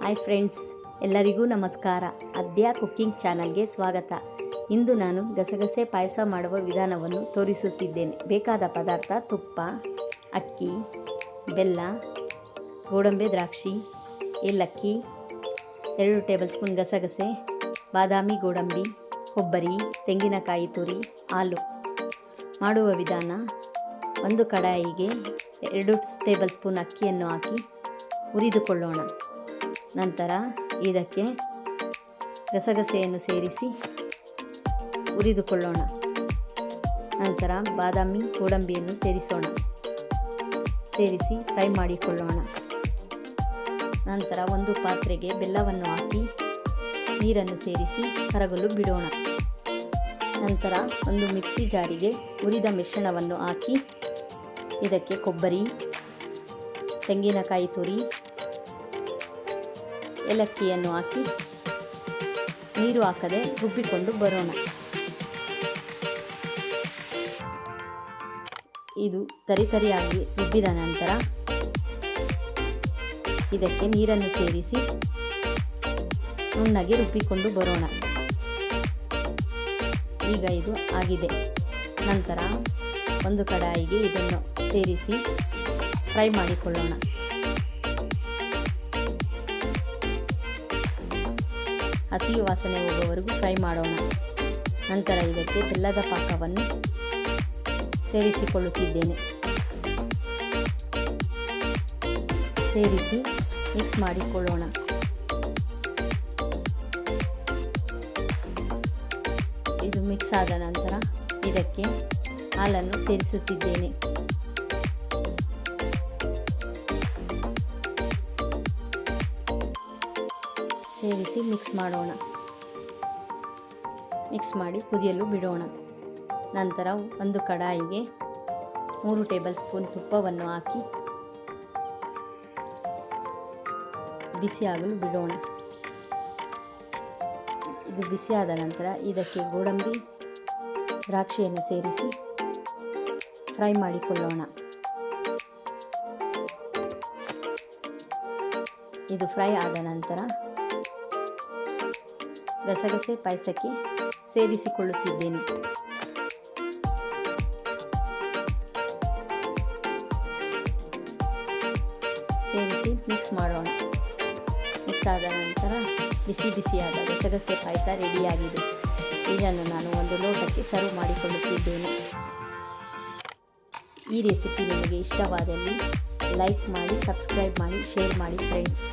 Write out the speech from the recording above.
Hi friends, ಎಲ್ಲರಿಗೂ ನಮಸ್ಕಾರ. ಅದ್ಯಾ cooking ಚಾನಲ್ಗೆ ಸ್ವಾಗತ. ಇಂದು ನಾನು ಗಸಗಸೆ ಪಾಯಸ ಮಾಡುವ ವಿಧಾನವನ್ನು ತೋರಿಸುತ್ತಿದ್ದೇನೆ. ಬೇಕಾದ ಪದಾರ್ಥ: ತುಪ್ಪ, ಅಕ್ಕಿ, ಬೆಲ್ಲ, ಗೋಡಂಬಿ ದ್ರಾಕ್ಷಿ, ಏಲಕ್ಕಿ, 2 ಟೇಬಲ್ ಸ್ಪೂನ್ ಗಸಗಸೆ, ಬಾದಾಮಿ ಗೋಡಂಬಿ, ಕೊಬ್ಬರಿ, ತೆಂಗಿನಕಾಯಿ ತುರಿ, ಹಾಲು. ಮಾಡುವ ವಿಧಾನ: ಒಂದು ಕಡಾಯಿಗೆ 2 ಟೇಬಲ್ ಸ್ಪೂನ್ ಅಕ್ಕಿಯನ್ನು ಹಾಕಿ ಹುರಿದುಕೊಳ್ಳೋಣ. ನಂತರ ಇದಕ್ಕೆ ಗಸಗಸೆಯನ್ನು ಸೇರಿಸಿ ಹುರಿದುಕೊಳ್ಳೋಣ. ನಂತರ ಬಾದಾಮಿ ಗೋಡಂಬಿಯನ್ನು ಸೇರಿಸೋಣ. ಸೇರಿಸಿ ಫ್ರೈ ಮಾಡಿಕೊಳ್ಳೋಣ. ನಂತರ ಒಂದು ಪಾತ್ರೆಗೆ ಬೆಲ್ಲವನ್ನು ಹಾಕಿ ನೀರನ್ನು ಸೇರಿಸಿ ಕರಗಲು ಬಿಡೋಣ. ನಂತರ ಒಂದು ಮಿಕ್ಸಿ ಜಾರಿಗೆ ಹುರಿದ ಮಿಶ್ರಣವನ್ನು ಹಾಕಿ ಇದಕ್ಕೆ ಕೊಬ್ಬರಿ, ತೆಂಗಿನಕಾಯಿ ತುರಿ, ಏಲಕ್ಕಿಯನ್ನು ಹಾಕಿ ನೀರು ಹಾಕದೆ ರುಬ್ಬಿಕೊಂಡು ಬರೋಣ. ಇದು ತರಿತರಿಯಾಗಿ ರುಬ್ಬಿದ ನಂತರ ಇದಕ್ಕೆ ನೀರನ್ನು ಸೇರಿಸಿ ನುಣ್ಣಗೆ ರುಬ್ಬಿಕೊಂಡು ಬರೋಣ. ಈಗ ಇದು ಆಗಿದೆ. ನಂತರ ಒಂದು ಕಡಾಯಿಗೆ ಇದನ್ನು ಸೇರಿಸಿ ಫ್ರೈ ಮಾಡಿಕೊಳ್ಳೋಣ. ಹಸಿ ವಾಸನೆ ಹೋಗುವವರೆಗೂ ಫ್ರೈ ಮಾಡೋಣ. ನಂತರ ಇದಕ್ಕೆ ಬೆಲ್ಲದ ಪಾಕವನ್ನು ಸೇರಿಸಿಕೊಳ್ಳುತ್ತಿದ್ದೇನೆ. ಸೇರಿಸಿ ಮಿಕ್ಸ್ ಮಾಡಿಕೊಳ್ಳೋಣ. ಇದು ಮಿಕ್ಸ್ ಆದ ನಂತರ ಇದಕ್ಕೆ ಹಾಲನ್ನು ಸೇರಿಸುತ್ತಿದ್ದೇನೆ. ಸೇರಿಸಿ ಮಿಕ್ಸ್ ಮಾಡೋಣ. ಮಿಕ್ಸ್ ಮಾಡಿ ಕುದಿಯಲು ಬಿಡೋಣ. ನಂತರ ಒಂದು ಕಡಾಯಿಗೆ 3 ಟೇಬಲ್ ಸ್ಪೂನ್ ತುಪ್ಪವನ್ನು ಹಾಕಿ ಬಿಸಿಯಾಗಲು ಬಿಡೋಣ. ಇದು ಬಿಸಿಯಾದ ನಂತರ ಇದಕ್ಕೆ ಗೋಡಂಬಿ ದ್ರಾಕ್ಷಿಯನ್ನು ಸೇರಿಸಿ ಫ್ರೈ ಮಾಡಿಕೊಳ್ಳೋಣ. ಇದು ಫ್ರೈ ಆದ ನಂತರ ಗಸಗಸೆ ಪಾಯಸಕ್ಕೆ ಸೇರಿಸಿಕೊಳ್ಳುತ್ತಿದ್ದೇನೆ. ಸೇರಿಸಿ ಮಿಕ್ಸ್ ಮಾಡೋಣ. ಮಿಕ್ಸ್ ಆದ ನಂತರ ಬಿಸಿಯಾದ ಗಸಗಸೆ ಪಾಯಸ ರೆಡಿಯಾಗಿದೆ. ಇದನ್ನು ನಾನು ಒಂದು ಲೋಟಕ್ಕೆ ಸರ್ವ್ ಮಾಡಿಕೊಳ್ಳುತ್ತಿದ್ದೇನೆ. ಈ ರೆಸಿಪಿ ನಿಮಗೆ ಇಷ್ಟವಾದಲ್ಲಿ ಲೈಕ್ ಮಾಡಿ, ಸಬ್ಸ್ಕ್ರೈಬ್ ಮಾಡಿ, ಶೇರ್ ಮಾಡಿ ಫ್ರೆಂಡ್ಸ್.